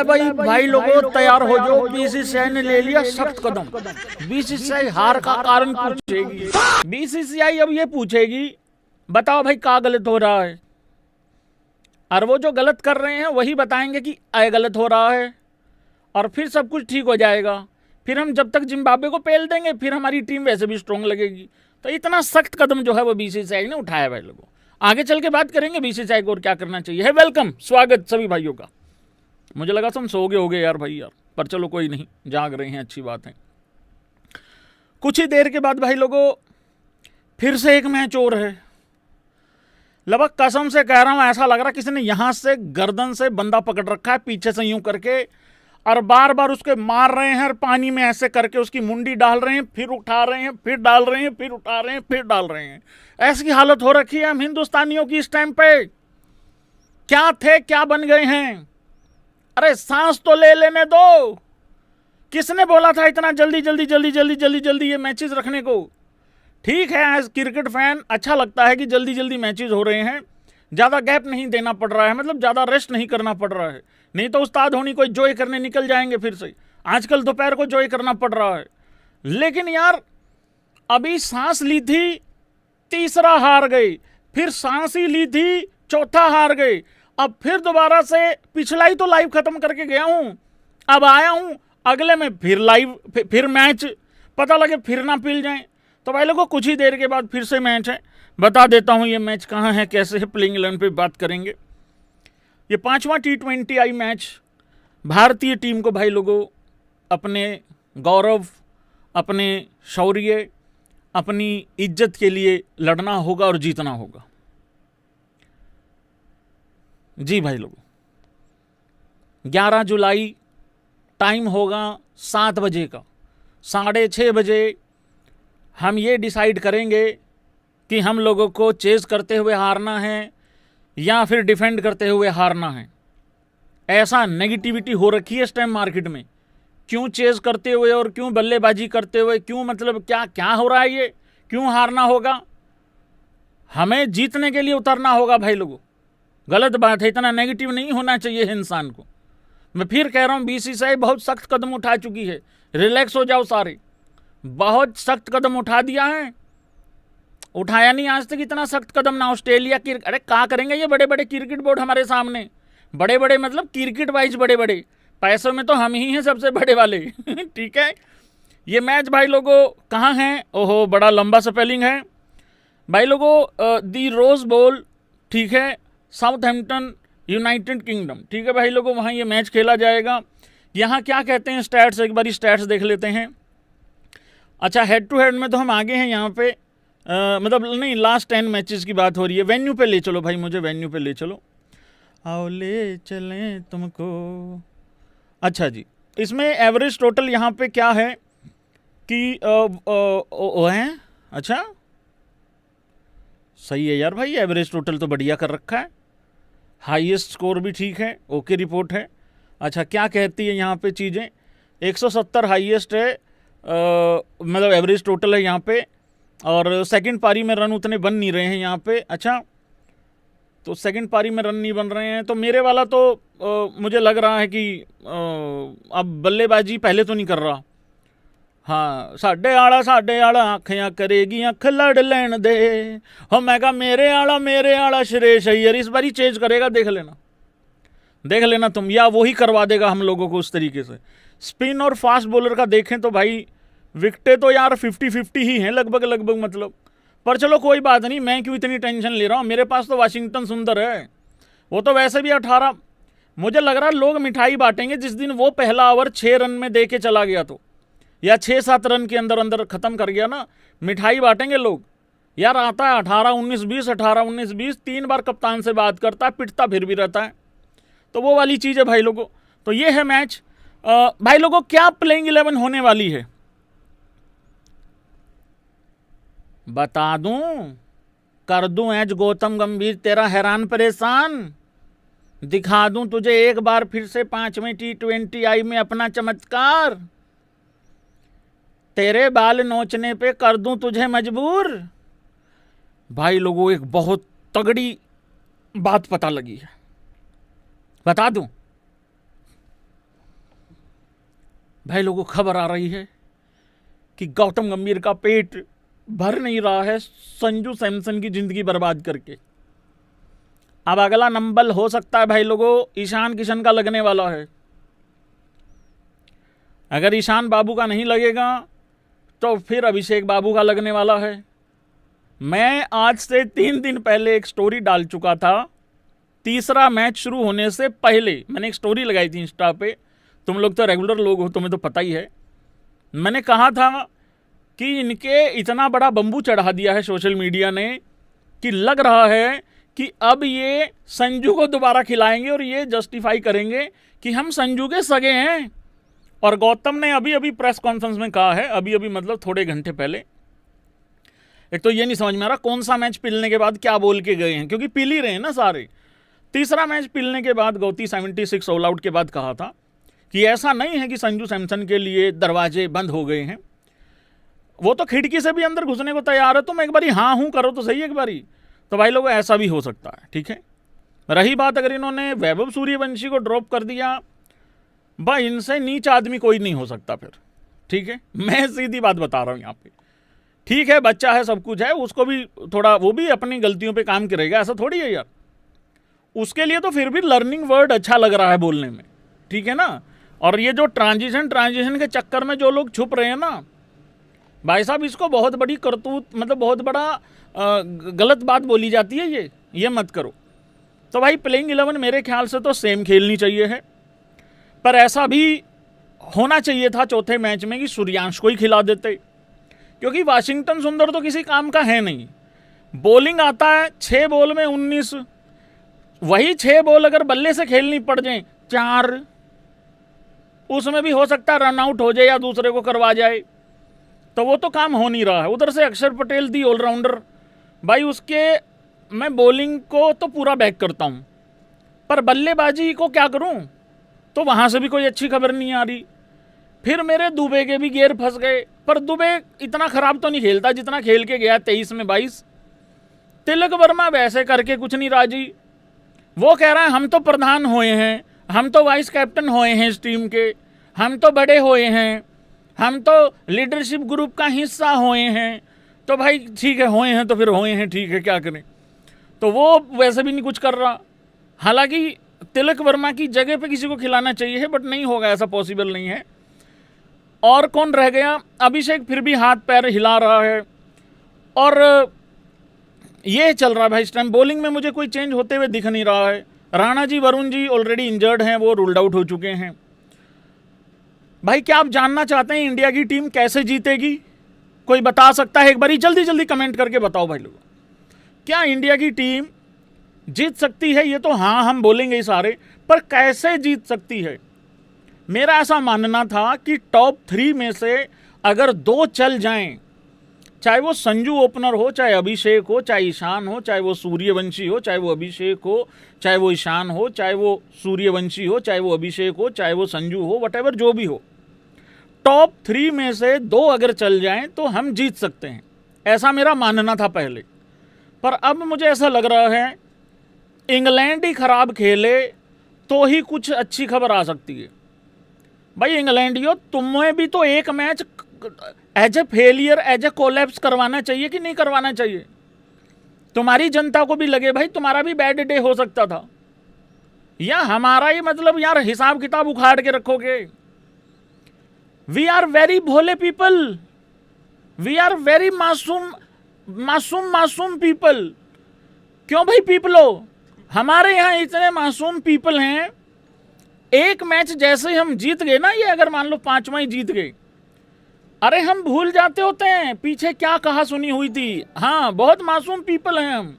भाई भाई लोगों तैयार हो जाओ, बीसीसीआई ने ले लिया सख्त कदम। बीसीसीआई हार का कारण पूछेगी। बीसीसीआई अब ये पूछेगी, बताओ भाई क्या गलत हो रहा है। और वो जो गलत कर रहे हैं वही बताएंगे कि आए गलत हो रहा है, और फिर सब कुछ ठीक हो जाएगा। फिर हम जब तक जिम्बाब्वे को पेल देंगे, फिर हमारी टीम वैसे भी स्ट्रांग लगेगी। तो इतना सख्त कदम जो है वो बीसीसीआई ने उठाया भाई लोगों। आगे चल के बात करेंगे बीसीसीआई को और क्या करना चाहिए। है वेलकम, स्वागत सभी भाइयों का। मुझे लगा तुम सो गए होगे यार भाई यार, पर चलो कोई नहीं, जाग रहे हैं, अच्छी बात है। कुछ ही देर के बाद भाई लोगों फिर से एक मैच और है। लगभग कसम से कह रहा हूं, ऐसा लग रहा किसी ने यहां से गर्दन से बंदा पकड़ रखा है, पीछे से यूं करके, और बार बार उसके मार रहे हैं, और पानी में ऐसे करके उसकी मुंडी डाल रहे हैं, फिर उठा रहे हैं, फिर डाल रहे हैं, फिर उठा रहे हैं, फिर डाल रहे हैं। ऐसी हालत हो रखी है हम हिंदुस्तानियों की इस टाइम पे। क्या थे क्या बन गए हैं। अरे सांस तो ले लेने दो। किसने बोला था इतना जल्दी जल्दी जल्दी जल्दी जल्दी जल्दी ये मैचेस रखने को। ठीक है, एज क्रिकेट फैन अच्छा लगता है कि जल्दी जल्दी मैचेस हो रहे हैं, ज़्यादा गैप नहीं देना पड़ रहा है, मतलब ज़्यादा रेस्ट नहीं करना पड़ रहा है। नहीं तो उस्ताद होनी कोई जॉय करने निकल जाएंगे फिर से। आजकल दोपहर को जॉय करना पड़ रहा है। लेकिन यार अभी सांस ली थी, तीसरा हार गई, फिर सांस ही ली थी, चौथा हार गई, अब फिर दोबारा से पिछला ही तो लाइव खत्म करके गया हूं, अब आया हूं अगले में फिर लाइव, फिर मैच, पता लगे फिर ना पिल जाएं। तो भाई लोगों कुछ ही देर के बाद फिर से मैच है। बता देता हूं ये मैच कहां है, कैसे है, प्लेइंग 11 पे बात करेंगे। ये 5वां T20 मैच भारतीय टीम को भाई लोगों अपने गौरव, अपने शौर्य, अपनी इज्जत के लिए लड़ना होगा और जीतना होगा। जी भाई लोगों 11 जुलाई टाइम होगा 7 बजे का, 6:30 बजे हम ये डिसाइड करेंगे कि हम लोगों को चेज करते हुए हारना है या फिर डिफेंड करते हुए हारना है। ऐसा नेगेटिविटी हो रखी है इस टाइम मार्केट में। क्यों चेज करते हुए और क्यों बल्लेबाजी करते हुए, क्यों, मतलब क्या क्या हो रहा है ये, क्यों हारना होगा। हमें जीतने के लिए उतरना होगा भाई लोगों। गलत बात है, इतना नेगेटिव नहीं होना चाहिए इंसान को। मैं फिर कह रहा हूं बीसीसीआई बहुत सख्त कदम उठा चुकी है, रिलैक्स हो जाओ सारे। बहुत सख्त कदम उठा दिया है, उठाया नहीं आज तक इतना सख्त कदम ना ऑस्ट्रेलिया की। अरे क्या करेंगे ये बड़े बड़े क्रिकेट बोर्ड हमारे सामने, बड़े बड़े मतलब क्रिकेट वाइज बड़े बड़े, पैसों में तो हम ही हैं सबसे बड़े वाले। ठीक है, ये मैच भाई लोगों कहाँ है, ओहो बड़ा लंबा स्पेलिंग है भाई लोगों, दी रोज बोल, ठीक है, साउथहैम्पटन, यूनाइटेड किंगडम, ठीक है भाई लोगों, वहाँ ये मैच खेला जाएगा। यहाँ क्या कहते हैं स्टैट्स, एक बार स्टैट्स देख लेते हैं। अच्छा, हेड टू हेड में तो हम आगे हैं यहाँ पे, मतलब नहीं, लास्ट 10 मैचेस की बात हो रही है। वेन्यू पे ले चलो भाई, मुझे वेन्यू पे ले चलो, आओ ले चलें तुमको। अच्छा जी, इसमें एवरेज टोटल यहाँ पे क्या है कि है, अच्छा सही है यार भाई, एवरेज टोटल तो बढ़िया कर रखा है, हाईएस्ट स्कोर भी ठीक है, ओके रिपोर्ट है। अच्छा क्या कहती है यहाँ पे चीज़ें, 170 हाईएस्ट है, मतलब एवरेज टोटल है यहाँ पे, और सेकंड पारी में रन उतने बन नहीं रहे हैं यहाँ पे। अच्छा, तो सेकंड पारी में रन नहीं बन रहे हैं, तो मेरे वाला तो मुझे लग रहा है कि अब बल्लेबाजी पहले तो नहीं कर रहा। हाँ, साढ़े आला आखियां करेगी अख लड़ लैन दे, हो मैं कहा मेरे आला श्रेयस अय्यर इस बारी चेंज करेगा, देख लेना तुम, या वही करवा देगा हम लोगों को उस तरीके से। स्पिन और फास्ट बॉलर का देखें तो भाई विकेटें तो यार 50-50 ही हैं लगभग मतलब। पर चलो कोई बात नहीं, मैं क्यों इतनी टेंशन ले रहा हूँ, मेरे पास तो वाशिंगटन सुंदर है, वो तो वैसे भी 18, मुझे लग रहा है लोग मिठाई बांटेंगे जिस दिन वो पहला ओवर 6 रन में दे के चला गया तो, या 6-7 रन के अंदर अंदर ख़त्म कर गया ना, मिठाई बांटेंगे लोग। यार आता है 18-19-20, 18-19-20, 3 बार कप्तान से बात करता है, पिटता फिर भी रहता है, तो वो वाली चीज़ है भाई लोगों। तो ये है मैच भाई लोगों। क्या प्लेइंग 11 होने वाली है बता दूं, कर दूं एज गौतम गंभीर तेरा हैरान परेशान, दिखा दूं तुझे एक बार फिर से 5वें T20 में अपना चमत्कार, तेरे बाल नोचने पे कर दूं तुझे मजबूर। भाई लोगों एक बहुत तगड़ी बात पता लगी है, बता दूं, भाई लोगों को खबर आ रही है कि गौतम गंभीर का पेट भर नहीं रहा है संजू सैमसन की जिंदगी बर्बाद करके। अब अगला नंबर हो सकता है भाई लोगों ईशान किशन का लगने वाला है। अगर ईशान बाबू का नहीं लगेगा तो फिर अभिषेक बाबू का लगने वाला है। मैं आज से 3 दिन पहले एक स्टोरी डाल चुका था। तीसरा मैच शुरू होने से पहले मैंने एक स्टोरी लगाई थी इंस्टा पे। तुम लोग तो रेगुलर लोग हो, तुम्हें तो पता ही है। मैंने कहा था कि इनके इतना बड़ा बम्बू चढ़ा दिया है सोशल मीडिया ने कि लग रहा है कि अब ये संजू को दोबारा खिलाएंगे और ये जस्टिफाई करेंगे कि हम संजू के सगे हैं। और गौतम ने अभी अभी प्रेस कॉन्फ्रेंस में कहा है, अभी अभी मतलब थोड़े घंटे पहले। एक तो ये नहीं समझ में आ रहा कौन सा मैच पिलने के बाद क्या बोल के गए हैं, क्योंकि पिल ही रहे हैं ना सारे। तीसरा मैच पिलने के बाद गौती 76 ऑल आउट के बाद कहा था कि ऐसा नहीं है कि संजू सैमसन के लिए दरवाजे बंद हो गए हैं, वो तो खिड़की से भी अंदर घुसने को तैयार है। तुम एक बारी हाँ हूँ करो तो सही एक बारी। तो भाई लोगों ऐसा भी हो सकता है, ठीक है। रही बात अगर इन्होंने वैभव सूर्यवंशी को ड्रॉप कर दिया, भाई इनसे नीच आदमी कोई नहीं हो सकता फिर, ठीक है। मैं सीधी बात बता रहा हूँ यहाँ पे। ठीक है बच्चा है सब कुछ है, उसको भी थोड़ा वो भी अपनी गलतियों पे काम करेगा, ऐसा थोड़ी है यार। उसके लिए तो फिर भी लर्निंग वर्ड अच्छा लग रहा है बोलने में, ठीक है ना। और ये जो ट्रांजिशन के चक्कर में जो लोग छुप रहे हैं ना भाई साहब, इसको बहुत बड़ी करतूत मतलब बहुत बड़ा गलत बात बोली जाती है ये मत करो। तो भाई प्लेइंग 11 मेरे ख्याल से तो सेम खेलनी चाहिए है, पर ऐसा भी होना चाहिए था चौथे मैच में कि सूर्यांश को ही खिला देते, क्योंकि वाशिंगटन सुंदर तो किसी काम का है नहीं। बॉलिंग आता है 6 बॉल में 19, वही 6 बॉल अगर बल्ले से खेलनी पड़ जाए 4, उसमें भी हो सकता है रन आउट हो जाए या दूसरे को करवा जाए, तो वो तो काम हो नहीं रहा है। उधर से अक्षर पटेल दी ऑलराउंडर, भाई उसके मैं बॉलिंग को तो पूरा बैक करता हूँ, पर बल्लेबाजी को क्या करूँ, तो वहाँ से भी कोई अच्छी खबर नहीं आ रही। फिर मेरे दुबे के भी गेयर फंस गए, पर दुबे इतना खराब तो नहीं खेलता जितना खेल के गया 23 में 22। तिलक वर्मा वैसे करके कुछ नहीं राजी, वो कह रहा है हम तो प्रधान हुए हैं, हम तो वाइस कैप्टन हुए हैं इस टीम के, हम तो बड़े हुए हैं, हम तो लीडरशिप ग्रुप का हिस्सा हुए हैं। तो भाई ठीक है हुए हैं तो फिर हुए हैं, ठीक है क्या करें। तो वो वैसे भी नहीं कुछ कर रहा। हालांकि तिलक वर्मा की जगह पे किसी को खिलाना चाहिए है, बट नहीं होगा, ऐसा पॉसिबल नहीं है। और कौन रह गया, अभिषेक फिर भी हाथ पैर हिला रहा है और ये चल रहा है भाई। इस टाइम बॉलिंग में मुझे कोई चेंज होते हुए दिख नहीं रहा है। राणा जी वरुण जी ऑलरेडी इंजर्ड हैं, वो रूल्ड आउट हो चुके हैं। भाई क्या आप जानना चाहते हैं इंडिया की टीम कैसे जीतेगी? कोई बता सकता है? एक बारी जल्दी जल्दी कमेंट करके बताओ भाई लोग, क्या इंडिया की टीम जीत सकती है? ये तो हाँ हम बोलेंगे ही सारे, पर कैसे जीत सकती है? मेरा ऐसा मानना था कि टॉप 3 में से अगर 2 चल जाएं, चाहे वो संजू ओपनर हो, चाहे अभिषेक हो, चाहे ईशान हो, चाहे वो सूर्यवंशी हो, चाहे वो अभिषेक हो, चाहे वो ईशान हो, चाहे वो सूर्यवंशी हो, चाहे वो अभिषेक हो, चाहे वो संजू हो, वटेवर जो भी हो, टॉप 3 में से 2 अगर चल जाएं तो हम जीत सकते हैं, ऐसा मेरा मानना था पहले। पर अब मुझे ऐसा लग रहा है इंग्लैंड ही खराब खेले तो ही कुछ अच्छी खबर आ सकती है। भाई इंग्लैंडियों, तुम्हें भी तो एक match as a failure, as a collapse करवाना चाहिए कि नहीं करवाना चाहिए? तुम्हारी जनता को भी लगे भाई तुम्हारा भी बैड डे हो सकता था, या हमारा ही मतलब यार हिसाब किताब उखाड़ के रखोगे? वी आर वेरी भोले पीपल, वी आर वेरी मासूम पीपल। क्यों भाई पीपलो, हमारे यहाँ इतने मासूम पीपल हैं। एक मैच जैसे हम जीत गए ना, ये अगर मान लो 5वां ही जीत गए, अरे हम भूल जाते होते हैं पीछे क्या कहा सुनी हुई थी। हाँ बहुत मासूम पीपल हैं हम।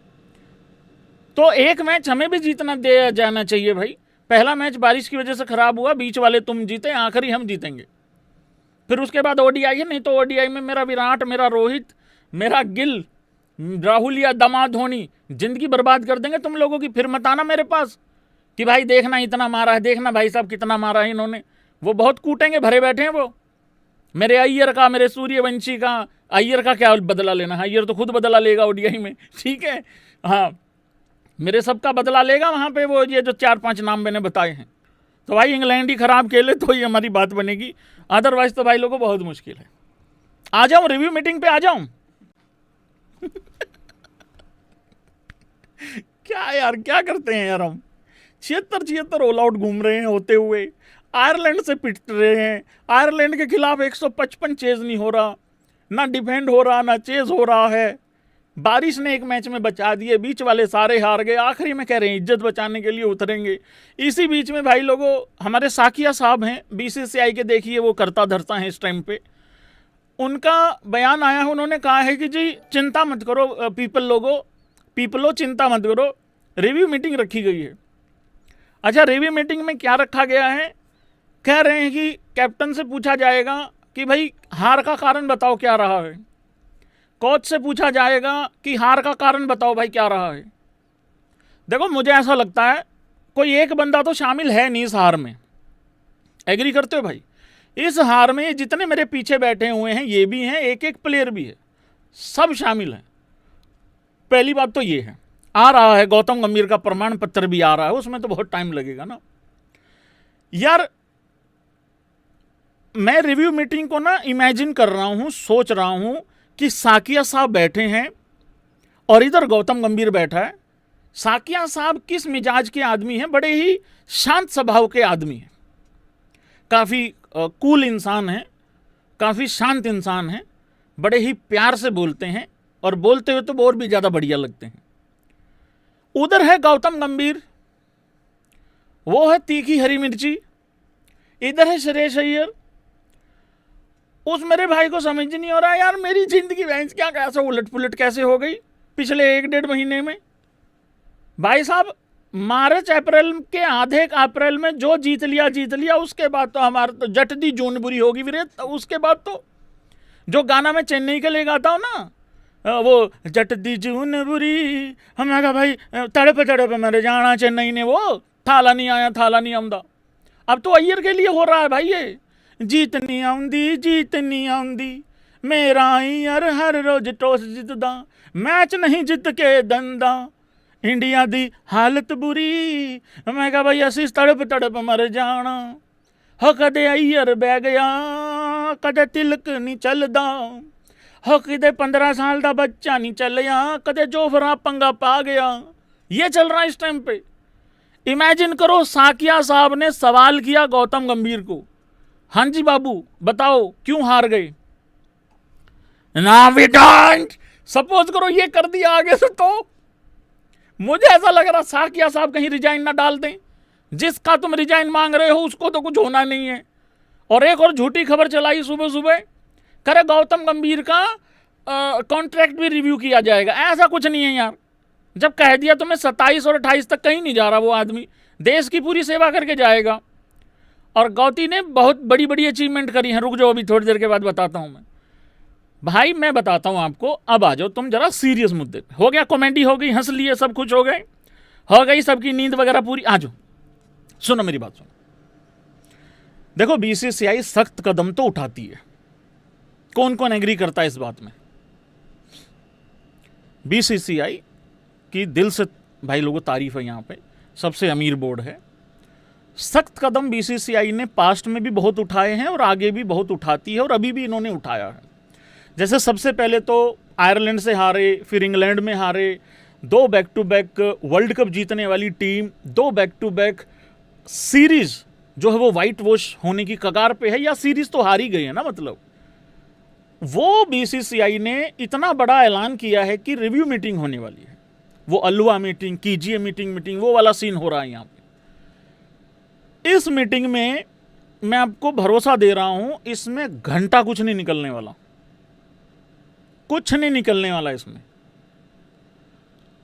तो एक मैच हमें भी जीतना दिया जाना चाहिए भाई। पहला मैच बारिश की वजह से खराब हुआ, बीच वाले तुम जीते, आखिरी हम जीतेंगे। फिर उसके बाद ओडीआई है, नहीं तो ओडीआई में मेरा विराट, मेरा रोहित, मेरा गिल, राहुल या दमाद धोनी जिंदगी बर्बाद कर देंगे तुम लोगों की। फिर मत आना मेरे पास कि भाई देखना इतना मारा है, देखना भाई साहब कितना मारा है इन्होंने। वो बहुत कूटेंगे, भरे बैठे हैं वो। मेरे अय्यर का, मेरे सूर्यवंशी का, अय्यर का क्या बदला लेना है? अय्यर तो खुद बदला लेगा ओडीआई में, ठीक है। हाँ मेरे सबका बदला लेगा वहाँ पे वो, ये जो 4-5 नाम मैंने बताए हैं। तो भाई इंग्लैंड ही खराब खेले तो ही हमारी बात बनेगी, अदरवाइज तो भाई लोगों को बहुत मुश्किल है। आ जाऊं रिव्यू मीटिंग पे, आ जाऊं? क्या यार, क्या करते हैं यार हम? 76 ऑल आउट घूम रहे हैं होते हुए, आयरलैंड से पिट रहे हैं, आयरलैंड के खिलाफ 155 चेज नहीं हो रहा, ना डिफेंड हो रहा, ना चेज हो रहा है। बारिश ने एक मैच में बचा दिए, बीच वाले सारे हार गए, आखिरी में कह रहे हैं इज्जत बचाने के लिए उतरेंगे। इसी बीच में भाई लोगों हमारे साकिया साहब हैं बीसीसीआई के, देखिए वो करता धरता है इस टाइम पे, उनका बयान आया है। उन्होंने कहा है कि जी चिंता मत करो पीपलो चिंता मत करो, रिव्यू मीटिंग रखी गई है। अच्छा, रिव्यू मीटिंग में क्या रखा गया है? कह रहे हैं कि कैप्टन से पूछा जाएगा कि भाई हार का कारण बताओ क्या रहा है, कोच से पूछा जाएगा कि हार का कारण बताओ भाई क्या रहा है। देखो मुझे ऐसा लगता है कोई एक बंदा तो शामिल है नहीं इस हार में, एग्री करते हो भाई? इस हार में जितने मेरे पीछे बैठे हुए हैं ये भी हैं, एक एक प्लेयर भी है, सब शामिल हैं। पहली बात तो ये है, आ रहा है गौतम गंभीर का प्रमाण पत्र भी आ रहा है, उसमें तो बहुत टाइम लगेगा ना यार। मैं रिव्यू मीटिंग को ना इमेजिन कर रहा हूं, सोच रहा हूं कि साकिया साहब बैठे हैं और इधर गौतम गंभीर बैठा है। साकिया साहब किस मिजाज के आदमी हैं? बड़े ही शांत स्वभाव के आदमी हैं, काफ़ी कूल इंसान हैं, काफ़ी शांत इंसान हैं, बड़े ही प्यार से बोलते हैं और बोलते हुए तो और भी ज़्यादा बढ़िया लगते हैं। उधर है गौतम गंभीर, वो है तीखी हरी मिर्ची, इधर है श्रेयस अय्यर। उस मेरे भाई को समझ नहीं हो रहा यार, मेरी जिंदगी भैंस क्या कैसे उलट पुलट कैसे हो गई पिछले 1-1.5 महीने में। भाई साहब मार्च अप्रैल के आधे अप्रैल में जो जीत लिया, उसके बाद तो हमारा तो जट दी जून बुरी होगी वीरे। उसके बाद तो जो गाना मैं चेन्नई के लिए गाता हूँ ना, वो जट दी जून बुरी, हमने कहा भाई तड़प मेरे जाना चेन्नई ने, वो थाला नहीं आया थाला नहीं आमदा। अब तो अय्यर के लिए हो रहा है भाई ये, जीत नहीं आउंदी मेरा अय्यर हर रोज टॉस जितदा, मैच नहीं जित के दंदा, इंडिया दी हालत बुरी। मैं कहा भाई असी तड़प मर जाना, हो कदे अय्यर बह गया कदे तिलक नहीं चलदा, हो कदे 15 साल का बच्चा नहीं चलिया, कदे जोफरा पंगा पा गया। ये चल रहा है इस टाइम पे। इमेजिन करो साकिया साहब ने सवाल किया गौतम गंभीर को, हाँ जी बाबू बताओ क्यों हार गए? ना वी डोंट। सपोज करो ये कर दिया आगे से, तो मुझे ऐसा लग रहा साकिया साहब कहीं रिजाइन ना डाल दें। जिसका तुम रिजाइन मांग रहे हो उसको तो कुछ होना नहीं है। और एक और झूठी खबर चलाई सुबह सुबह, करे गौतम गंभीर का कॉन्ट्रैक्ट भी रिव्यू किया जाएगा। ऐसा कुछ नहीं है यार, जब कह दिया तो मैं 27 और 28 तक कहीं नहीं जा रहा। वो आदमी देश की पूरी सेवा करके जाएगा। और गौती ने बहुत बड़ी बड़ी अचीवमेंट करी हैं। रुक जाओ, अभी थोड़ी देर के बाद बताता हूं मैं भाई, मैं बताता हूं आपको। अब आ जाओ तुम जरा सीरियस मुद्दे पे। हो गया कॉमेडी हो गई, हंस लिए, सब कुछ हो गई सबकी नींद वगैरह पूरी। आ जाओ सुनो मेरी बात सुनो। देखो बीसीसीआई सख्त कदम तो उठाती है, कौन कौन एग्री करता है इस बात में? बीसीसीआई की दिल से भाई लोगों तारीफ है, यहाँ पे सबसे अमीर बोर्ड है। सख्त कदम बीसीसीआई ने पास्ट में भी बहुत उठाए हैं और आगे भी बहुत उठाती है, और अभी भी इन्होंने उठाया है। जैसे सबसे पहले तो आयरलैंड से हारे, फिर इंग्लैंड में हारे, 2 back to back world cup जीतने वाली team, 2 back to back series जो है वो वाइट वॉश होने की कगार पे है, या सीरीज तो हार ही गई है ना। मतलब वो बीसीसीआई ने इतना बड़ा ऐलान किया है कि रिव्यू मीटिंग होने वाली है। वो अलवा मीटिंग, कीजिए मीटिंग, वो वाला सीन हो रहा है यहाँ पे। इस मीटिंग में मैं आपको भरोसा दे रहा हूं, इसमें घंटा कुछ नहीं निकलने वाला, कुछ नहीं निकलने वाला इसमें।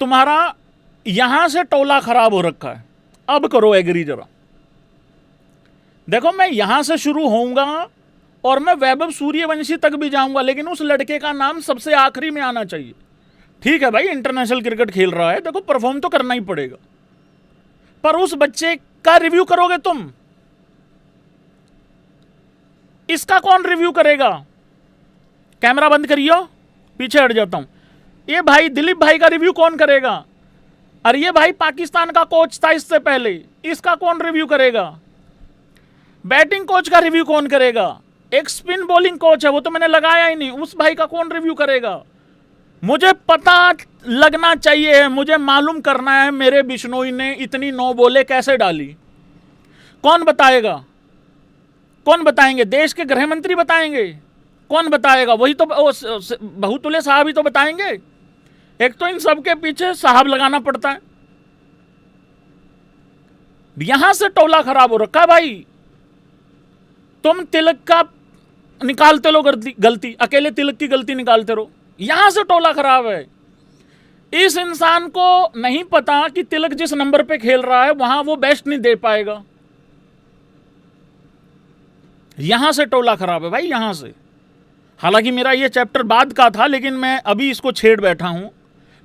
तुम्हारा यहां से टोला खराब हो रखा है, अब करो एग्री जरा। देखो मैं यहां से शुरू होऊंगा और मैं वैभव सूर्यवंशी तक भी जाऊंगा, लेकिन उस लड़के का नाम सबसे आखिरी में आना चाहिए। ठीक है भाई, इंटरनेशनल क्रिकेट खेल रहा है, देखो परफॉर्म तो करना ही पड़ेगा, पर उस बच्चे का रिव्यू करोगे तुम, इसका कौन रिव्यू करेगा? कैमरा बंद करियो, पीछे हट जाता हूं। ये भाई दिलीप भाई का रिव्यू कौन करेगा? अरे ये भाई पाकिस्तान का कोच था इससे पहले, इसका कौन रिव्यू करेगा? बैटिंग कोच का रिव्यू कौन करेगा? एक स्पिन बॉलिंग कोच है, वो तो मैंने लगाया ही नहीं, उस भाई का कौन रिव्यू करेगा? मुझे पता लगना चाहिए, मुझे मालूम करना है मेरे बिश्नोई ने इतनी 9 बॉलें कैसे डाली। कौन बताएगा? कौन बताएंगे? देश के गृह मंत्री बताएंगे? कौन बताएगा? वही तो बहुतुल्य साहब ही तो बताएंगे। एक तो इन सबके पीछे साहब लगाना पड़ता है। यहां से टोला खराब हो रखा है भाई। तुम तिलक का निकालते लो गलती, अकेले तिलक की गलती निकालते रहो, यहां से टोला खराब है। इस इंसान को नहीं पता कि तिलक जिस नंबर पे खेल रहा है वहां वो बेस्ट नहीं दे पाएगा। यहां से टोला खराब है भाई, यहां से। हालांकि मेरा ये चैप्टर बाद का था, लेकिन मैं अभी इसको छेड़ बैठा हूं।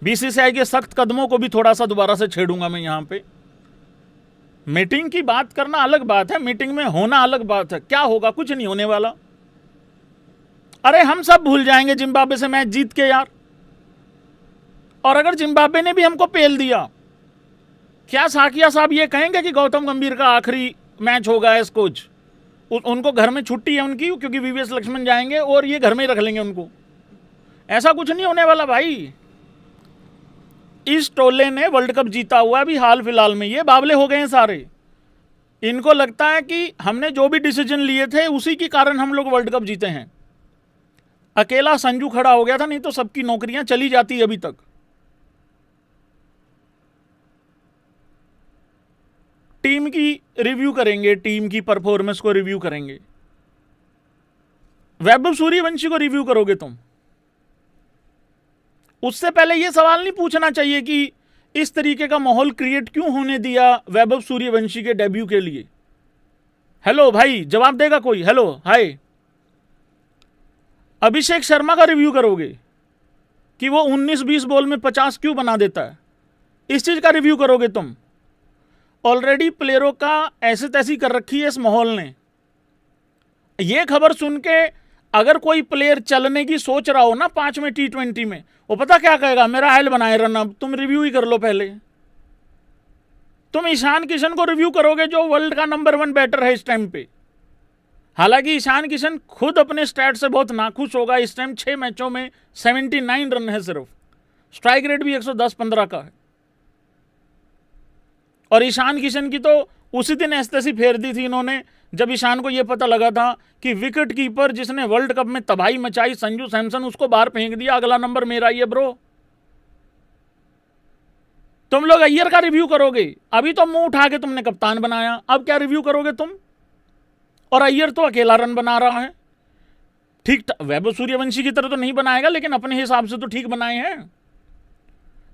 बीसीसीआई के सख्त कदमों को भी थोड़ा सा दोबारा से छेड़ूंगा मैं यहां पे। मीटिंग की बात करना अलग बात है, मीटिंग में होना अलग बात है। क्या होगा? कुछ नहीं होने वाला। अरे हम सब भूल जाएंगे जिम्बाब्वे से मैच जीत के यार। और अगर जिम्बाब्वे ने भी हमको पेल दिया, क्या साकिया साहब ये कहेंगे कि गौतम गंभीर का आखिरी मैच होगा एज कोच? उनको घर में छुट्टी है उनकी, क्योंकि वीवीएस लक्ष्मण जाएंगे और ये घर में ही रख लेंगे उनको। ऐसा कुछ नहीं होने वाला भाई। इस टोले ने वर्ल्ड कप जीता हुआ अभी हाल फिलहाल में, ये बावले हो गए हैं सारे। इनको लगता है कि हमने जो भी डिसीजन लिए थे उसी के कारण हम लोग वर्ल्ड कप जीते हैं। अकेला संजू खड़ा हो गया था, नहीं तो सबकी नौकरियां चली जाती अभी तक। टीम की रिव्यू करेंगे, टीम की परफॉर्मेंस को रिव्यू करेंगे। वैभव सूर्यवंशी को रिव्यू करोगे तुम? उससे पहले यह सवाल नहीं पूछना चाहिए कि इस तरीके का माहौल क्रिएट क्यों होने दिया वैभव सूर्यवंशी के डेब्यू के लिए? हेलो भाई, जवाब देगा कोई? हेलो, हाय। अभिषेक शर्मा का रिव्यू करोगे कि वो 19-20 बॉल में 50 क्यों बना देता है? इस चीज का रिव्यू करोगे तुम? ऑलरेडी प्लेयरों का ऐसे तैसी कर रखी है इस माहौल ने। यह खबर सुन के अगर कोई प्लेयर चलने की सोच रहा हो ना 5वें T20 में, वो पता क्या कहेगा? मेरा हाल बनाए रहना, तुम रिव्यू ही कर लो पहले। तुम ईशान किशन को रिव्यू करोगे जो वर्ल्ड का नंबर 1 बैटर है इस टाइम पे। हालांकि ईशान किशन खुद अपने स्टैट से बहुत नाखुश होगा। इस टाइम 6 मैचों में 79 रन है सिर्फ, स्ट्राइक रेट भी 110-15 का है। और ईशान किशन की तो उसी दिन ऐसी फेर दी थी इन्होंने जब ईशान को यह पता लगा था कि विकेट कीपर जिसने वर्ल्ड कप में तबाही मचाई संजू सैमसन, उसको बाहर फेंक दिया। अगला नंबर मेरा ही है ब्रो। तुम लोग अय्यर का रिव्यू करोगे? अभी तो मुंह उठा के तुमने कप्तान बनाया, अब क्या रिव्यू करोगे तुम? और अय्यर तो अकेला रन बना रहा है। ठीक, वैभव सूर्यवंशी की तरह तो नहीं बनाएगा, लेकिन अपने हिसाब से तो ठीक बनाए हैं।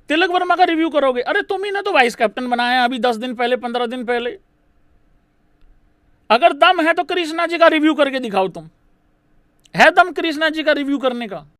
तिलक वर्मा का रिव्यू करोगे? अरे तुम ही ने तो वाइस कैप्टन बनाया अभी 10 दिन पहले, 15 दिन पहले। अगर दम है तो कृष्णा जी का रिव्यू करके दिखाओ तुम। है दम कृष्णा जी का रिव्यू करने का?